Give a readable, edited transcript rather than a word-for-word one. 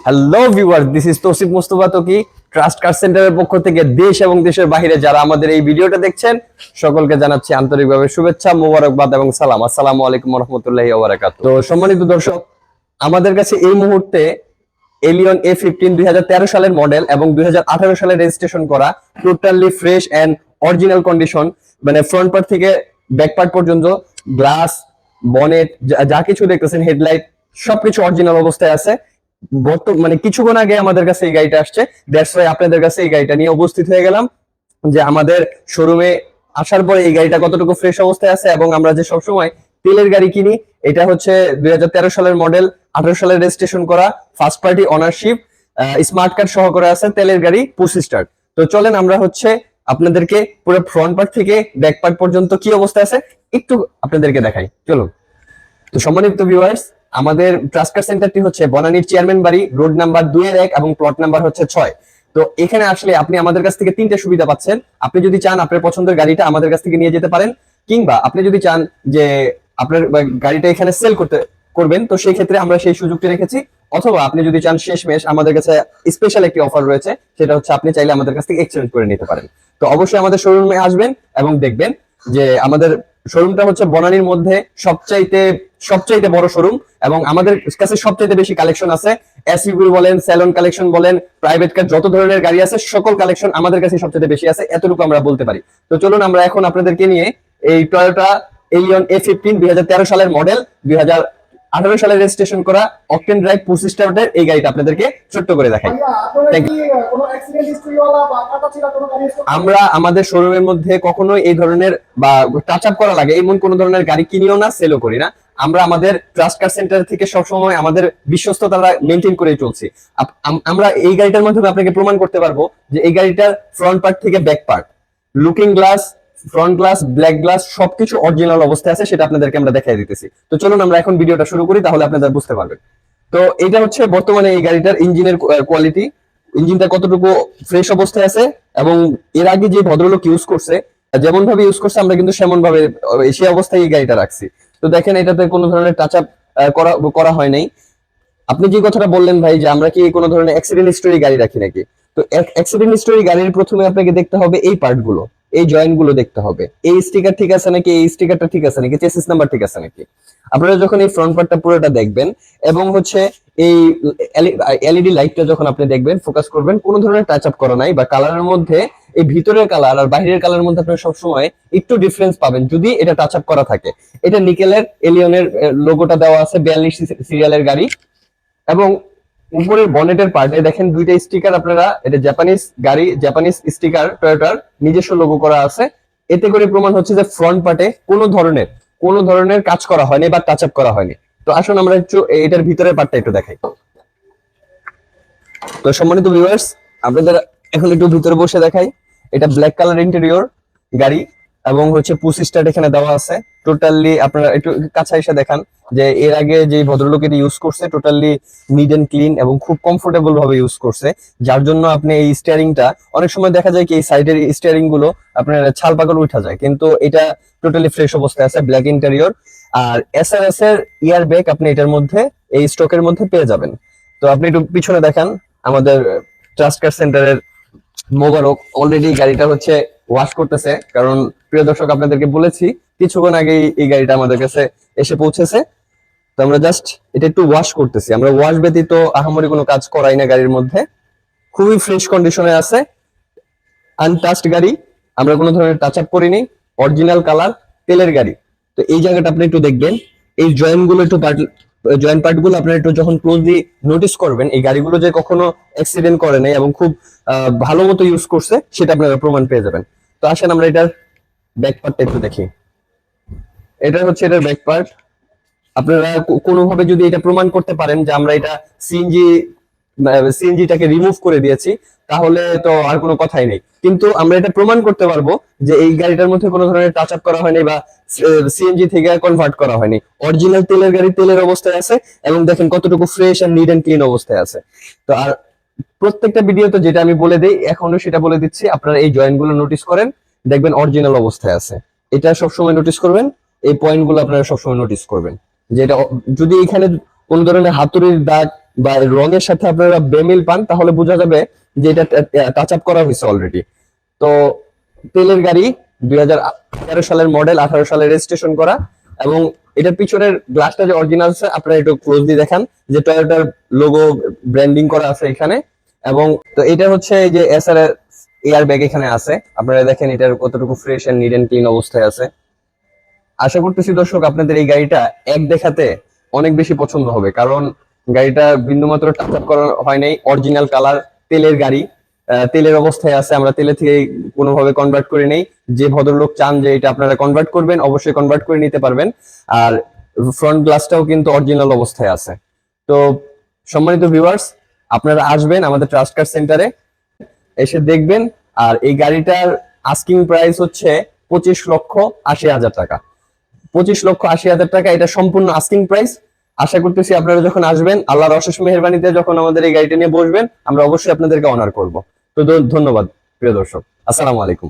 Hello viewer, this is Tousif Mustafa Taki, trust care সেন্টারের পক্ষ থেকে দেশ এবং দেশের বাইরে যারা আমাদের এই ভিডিওটা দেখছেন সকলকে জানাচ্ছি আন্তরিকভাবে শুভেচ্ছা, মোবারকবাদ এবং সালাম। আসসালামু আলাইকুম ওয়া রাহমাতুল্লাহি ওয়া বারাকাতুহু। তো সম্মানিত দর্শক, আমাদের কাছে এই মুহূর্তে এলিয়ন A15 2013 সালের মডেল এবং 2018 সালে রেজিস্ট্রেশন করা totally fresh and original condition, মানে ফ্রন্ট পার্ট থেকে ব্যাক পার্ট পর্যন্ত গ্লাস, বনেট, যা কিছু দেখতেছেন, হেডলাইট, সবকিছু অরিজিনাল অবস্থায় আছে। মানে কিছুক্ষণ আগে আমাদের কাছে এই গাড়িটা আসছে, দ্যাটস ওয়াই আপনাদের কাছে এই গাড়িটা নিয়ে উপস্থিত হয়ে গেলাম যে আমাদের শোরুমে আসার পরে এই গাড়িটা কতটুকু ফ্রেশ অবস্থায় আছে। এবং আমরা যে সবসময় তেলের গাড়ি কিনি, এটা হচ্ছে 2013 সালের মডেল, 18 সালের রেজিস্ট্রেশন করা, first party ownership, smart card সহকারে আছে, তেলের গাড়ি, পুশ স্টার্ট। তো চলেন আমরা হচ্ছে আপনাদেরকে পুরো ফ্রন্ট পার্ট থেকে ব্যাক পার্ট পর্যন্ত কি অবস্থা আছে একটু আপনাদেরকে দেখাই, চলুন। তো সম্মানিত ভিউয়ার্স, আমাদের ট্রাস্ট কার সেন্টারটি হচ্ছে বনানীর চেয়ারম্যান বাড়ি, রোড নাম্বার 2-1 এবং প্লট নাম্বার হচ্ছে 6। তো এখানে আসলে আপনি আমাদের কাছ থেকে 3টে সুবিধা পাচ্ছেন। আপনি যদি চান আপনার পছন্দের গাড়িটা আমাদের কাছ থেকে নিয়ে যেতে পারেন, কিংবা আপনি যদি চান যে আপনার গাড়িটা এখানে সেল করবেন, তো সেই ক্ষেত্রে আমরা সেই সুযোগটি রেখেছি। অথবা আপনি যদি চান শেষমেশ আমাদের কাছে স্পেশাল একটি অফার রয়েছে, সেটা হচ্ছে আপনি চাইলে আমাদের কাছ থেকে এক্সচেঞ্জ করে নিতে পারেন। তো অবশ্যই আমাদের শোরুমে আসবেন এবং দেখবেন যে আমাদের শোরুমটা হচ্ছে বনানীর মধ্যে সবচাইতে বড় শোরুম, এবং আমাদের কাছে সবচাইতে বেশি কালেকশন আছে। এসইউভি বলেন, স্যালন কালেকশন বলেন, প্রাইভেট কার, যত ধরনের গাড়ি আছে সকল কালেকশন আমাদের কাছে সবচাইতে বেশি আছে, এতটুকু আমরা বলতে পারি। তো চলুন আমরা এখন আপনাদেরকে নিয়ে এই টয়োটা এলিয়ন A15 2013 সালের মডেল, 2018 সালে রেজিস্ট্রেশন করা অকটেন ড্রাইভ পুশ স্টার্টের এই গাড়িটা আপনাদেরকে ছোট্ট করে দেখাই। আমরা আমাদের শোরুমের মধ্যে কখনোই এই ধরনের বা টাচ আপ করা লাগে এমন কোন ধরনের গাড়ি কিনিও না, সেলও করি না। আমরা আমাদের ট্রাস্ট কার সেন্টার থেকে সবসময় আমাদের বিশ্বস্ততা মেনটেন করে চলছি। আমরা এই গাড়িটার মাধ্যমে আপনাকে প্রমাণ করতে পারবো যে এই গাড়িটার ফ্রন্ট পার্ট থেকে back part, looking glass, front glass, black glass সবকিছু অরিজিনাল অবস্থায় আছে, সেটা আপনাদেরকে আমরা দেখাই দিতেছি। তো চলুন আমরা এখন ভিডিওটা শুরু করি, তাহলে আপনারা বুঝতে পারবেন। তো এটা হচ্ছে বর্তমানে এই গাড়িটার ইঞ্জিনের কোয়ালিটি, ইঞ্জিনটা কতটুকু ফ্রেশ অবস্থায় আছে, এবং এর আগে যে ভদ্রলোক ইউজ করছে, যেমন ভাবে ইউজ করছে আমরা কিন্তু সেমন ভাবে সেই অবস্থায় এই গাড়িটা রাখছি। তো দেখেন এটাতে কোনো ধরনের টাচ আপ করা হয় নাই। আপনি যে কথাটা বললেন ভাই যে আমরা কি কোনো ধরনের অ্যাক্সিডেন্ট হিস্টরি গাড়ি রাখি নাকি, তো অ্যাক্সিডেন্ট হিস্টরি গাড়ির প্রথমে আপনাকে দেখতে হবে এই পার্ট গুলো, এই জয়েন্ট গুলো দেখতে হবে, এই স্টিকার ঠিক আছে নাকি, এই স্টিকারটা ঠিক আছে নাকি, চেসিস নাম্বার ঠিক আছে নাকি। আপনারা যখন এই ফ্রন্ট পার্টটা পুরোটা দেখবেন এবং হচ্ছে এই এলইডি লাইটটা যখন আপনি দেখবেন, ফোকাস করবেন, কোনো ধরনের টাচ আপ করা নাই, বা কালারের মধ্যে এই ভিতরের কালার আর বাইরের কালারের মধ্যে আপনারা সবসময় একটু ডিফারেন্স পাবেন যদি এটা টাচ আপ করা থাকে। এটা নিকেলের এলিয়নের লোগোটা দেওয়া আছে, 42 সিরিয়ালের গাড়ি। এবং উপরের বনেটের পার্টে দেখেন দুইটা স্টিকার, আপনারা এটা জাপানিজ গাড়ি, জাপানিজ স্টিকার, টয়োটার নিজস্ব লোগো করা আছে। এতে করে প্রমাণ হচ্ছে যে ফ্রন্ট পার্টে কোনো ধরনের কাজ করা হয়নি বা টাচ আপ করা হয়নি। তো আসুন আমরা একটু এটার ভিতরের পার্টটা একটু দেখাই। তো সম্মানিত ভিউয়ার্স, আপনাদের এখন একটু ভিতরে বসে দেখাই। এটা ব্ল্যাক কালার ইন্টেরিয়র গাড়ি, এবং হচ্ছে পুশ স্টার্ট এখানে দেওয়া আছে। টোটালি আপনারা একটু কাছে এসে দেখান যে এর আগে যে ভদ্রলোক এটা ইউজ করছে টোটালি নিট এন্ড ক্লিন এবং খুব কমফোর্টেবল ভাবে ইউজ করছে, যার জন্য আপনি এই স্টিয়ারিংটা অনেক সময় দেখা যায় কি এই সাইডের স্টিয়ারিং গুলো আপনার ছাল পাগল উঠা যায়, কিন্তু এটা টোটালি ফ্রেশ অবস্থায় আছে, ব্ল্যাক ইন্টেরিয়র। আর এসআরএস এর ইয়ার ব্যাগ আপনি এটার মধ্যে এই স্টকের মধ্যে পেয়ে যাবেন। তো আপনি একটু পিছনে দেখান, আমাদের ট্রাস্ট কার সেন্টারের মোবারক অলরেডি গাড়িটা হচ্ছে ওয়াশ করতেছে, কারণ প্রিয় দর্শক আপনাদেরকে বলেছি কিছুক্ষণ আগে এই গাড়িটা আমাদের কাছে এসে পৌঁছেছে। তো আমরা জাস্ট এটা একটু ওয়াশ করতেছি, আমরা ওয়াশ ব্যতীত আহামরি কোনো কাজ করাই না গাড়ির মধ্যে। খুবই ফ্রেশ কন্ডিশনে আছে, আনটাচড গাড়ি, আমরা কোনো ধরনের টাচ আপ করিনি, অরিজিনাল কালার, তেলের গাড়ি। তো এই জায়গাটা আপনি একটু দেখবেন, এই জয়েন্ট গুলো একটু জয়েন্ট পার্ট গুলো আপনারা একটু যখন ক্লোজলি নোটিস করবেন, এই গাড়িগুলো যে কখনো অ্যাক্সিডেন্ট করে নাই এবং খুব ভালো মতো ইউজ করছে সেটা আপনারা প্রমাণ পেয়ে যাবেন। তো আসেন আমরা এটার ব্যাক পার্টটা একটু দেখি। এটা হচ্ছে এটার ব্যাক পার্ট। আপনারা কোনোভাবে যদি এটা প্রমাণ করতে পারেন যে আমরা এটা সিএনজিটাকে রিমুভ করে দিয়েছি, তাহলে তো আর কোনো কথাই নেই। কিন্তু আমরা এটা প্রমাণ করতে পারবো যে এই গাড়িটার মধ্যে কোনো ধরনের টাচ আপ করা হয়নি বা সিএনজি থেকে কনভার্ট করা হয়নি, অরিজিনাল তেলের গাড়ি তেলের অবস্থায় আছে, এবং দেখেন কতটুকু ফ্রেশ আর নিট এন্ড ক্লিন অবস্থায় আছে। তো আর প্রত্যেকটা ভিডিওতে যেটা আমি বলে দেই এখনো সেটা বলে দিচ্ছি, আপনারা এই জয়েন্ট গুলো নোটিস করেন, দেখবেন অরিজিনাল অবস্থায় আছে। এটা সবসময় নোটিস করবেন, এই পয়েন্ট গুলো আপনারা সবসময় নোটিস করবেন যে এটা যদি এখানে কোন ধরনের হাতুড়ির দাগ বা রঙের সাথে আপনারা বেমিল পান, তাহলে বোঝা যাবে যে এটা টাচ আপ করা হয়েছে অলরেডি। তো তেলের গাড়ি 2013 সালের মডেল, 18 সালে রেজিস্ট্রেশন করা, এবং এটার পিছনের গ্লাসটা যে অরিজিনাল আছে আপনারা একটু ক্লোজলি দেখান যে টয়োটার লোগো ব্র্যান্ডিং করা আছে এখানে। এবং তো এটা হচ্ছে যে এসআরএস এয়ার ব্যাগ এখানে আছে, আপনারা দেখেন এটার কতটুকু fresh and neat and clean অবস্থায় আছে। আশা করতেছি দর্শক আপনাদের এই গাড়িটা এক দেখাতে অনেক বেশি পছন্দ হবে, কারণ গাড়িটা বিন্দুমাত্র টাচ আপ করা হয় নাই, অরিজিনাল কালার, তেলের গাড়ি, তেলের অবস্থায় আছে, আমরা তেলে থেকে কোনোভাবে কনভার্ট করে নেই। যে ভদ্রলোক চান যে এটা আপনারা কনভার্ট করবেন অবশ্যই কনভার্ট করে নিতে পারবেন। আর ফ্রন্ট গ্লাসটাও কিন্তু অরিজিনাল অবস্থায় আছে। তো সম্মানিত ভিউয়ার্স, আপনারা আসবেন আমাদের ট্রাস্ট কার সেন্টারে, এসে দেখবেন। আর এই গাড়িটার আস্কিং প্রাইস হচ্ছে 25,80,000 টাকা। 25,80,000 টাকা এটা সম্পূর্ণ আস্কিং প্রাইস। আশা করতেছি আপনারা যখন আসবেন, আল্লাহর অশেষ মেহেরবানিতে যখন আমাদের এই গাড়িটা নিয়ে বসবেন, আমরা অবশ্যই আপনাদেরকে অনার করব। তো ধন্যবাদ প্রিয় দর্শক, আসসালামু আলাইকুম।